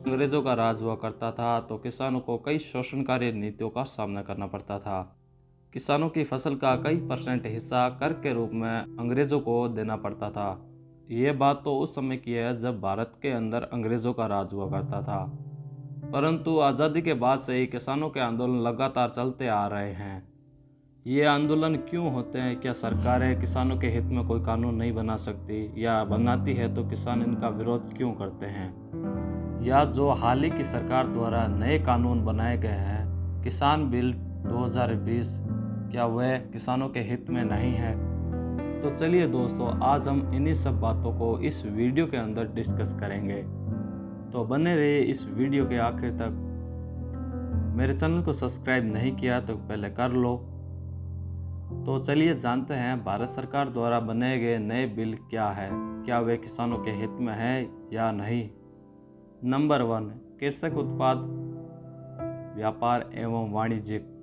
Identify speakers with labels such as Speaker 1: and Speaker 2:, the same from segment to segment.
Speaker 1: अंग्रेज़ों का राज हुआ करता था तो किसानों को कई शोषणकारी नीतियों का सामना करना पड़ता था। किसानों की फसल का कई % हिस्सा कर के रूप में अंग्रेज़ों को देना पड़ता था। ये बात तो उस समय की है जब भारत के अंदर अंग्रेज़ों का राज हुआ करता था, परंतु आज़ादी के बाद से ही किसानों के आंदोलन लगातार चलते आ रहे हैं। ये आंदोलन क्यों होते हैं? क्या सरकारें किसानों के हित में कोई कानून नहीं बना सकती, या बनाती है तो किसान इनका विरोध क्यों करते हैं? या जो हाल ही की सरकार द्वारा नए कानून बनाए गए हैं, किसान बिल 2020, क्या वह किसानों के हित में नहीं है? तो चलिए दोस्तों, आज हम इन्हीं सब बातों को इस वीडियो के अंदर डिस्कस करेंगे। तो बने रहिए इस वीडियो के आखिर तक। मेरे चैनल को सब्सक्राइब नहीं किया तो पहले कर लो। तो चलिए जानते हैं भारत सरकार द्वारा बनाए गए नए बिल क्या है, क्या वे किसानों के हित में है या नहीं। नंबर 1, कृषक उत्पाद व्यापार एवं वाणिज्यिक।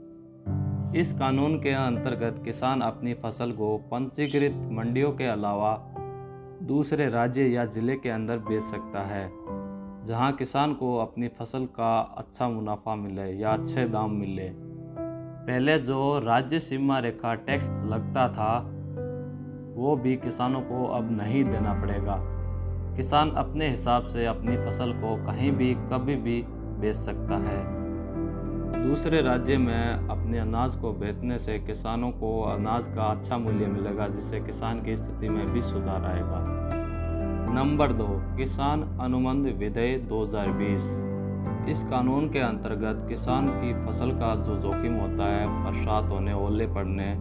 Speaker 1: इस कानून के अंतर्गत किसान अपनी फसल को पंजीकृत मंडियों के अलावा दूसरे राज्य या जिले के अंदर बेच सकता है, जहां किसान को अपनी फसल का अच्छा मुनाफा मिले या अच्छे दाम मिले। पहले जो राज्य सीमा रेखा टैक्स लगता था, वो भी किसानों को अब नहीं देना पड़ेगा। किसान अपने हिसाब से अपनी फसल को कहीं भी कभी भी बेच सकता है। दूसरे राज्य में अपने अनाज को बेचने से किसानों को अनाज का अच्छा मूल्य मिलेगा, जिससे किसान की स्थिति में भी सुधार आएगा। नंबर 2, किसान अनुबंध विधेयक 2020। इस कानून के अंतर्गत किसान की फसल का जो जोखिम होता है, बरसात होने, ओले पड़ने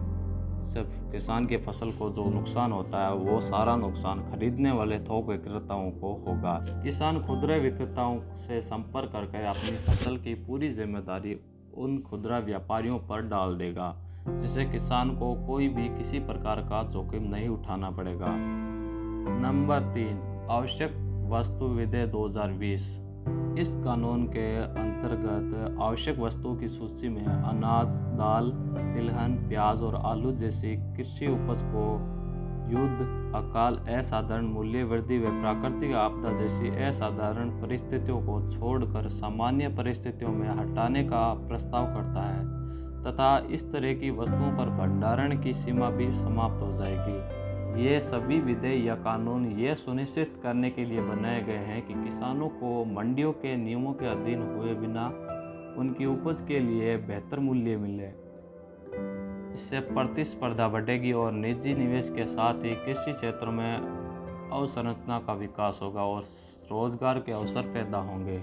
Speaker 1: से किसान की फसल को जो नुकसान होता है, वो सारा नुकसान खरीदने वाले थोक विक्रेताओं को होगा। किसान खुदरा विक्रेताओं से संपर्क करके अपनी फसल की पूरी जिम्मेदारी उन खुदरा व्यापारियों पर डाल देगा, जिससे किसान को कोई भी किसी प्रकार का जोखिम नहीं उठाना पड़ेगा। नंबर 3, आवश्यक वस्तु विधेयक 2020। इस कानून के अंतर्गत आवश्यक वस्तुओं की सूची में अनाज, दाल, तिलहन, प्याज और आलू जैसी कृषि उपज को युद्ध, अकाल, असाधारण मूल्य वृद्धि व प्राकृतिक आपदा जैसी असाधारण परिस्थितियों को छोड़कर सामान्य परिस्थितियों में हटाने का प्रस्ताव करता है, तथा इस तरह की वस्तुओं पर भंडारण की सीमा भी समाप्त हो जाएगी। ये सभी विधेयक या कानून ये सुनिश्चित करने के लिए बनाए गए हैं कि किसानों को मंडियों के नियमों के अधीन हुए बिना उनकी उपज के लिए बेहतर मूल्य मिले। इससे प्रतिस्पर्धा बढ़ेगी और निजी निवेश के साथ ही कृषि क्षेत्र में अवसंरचना का विकास होगा और रोजगार के अवसर पैदा होंगे।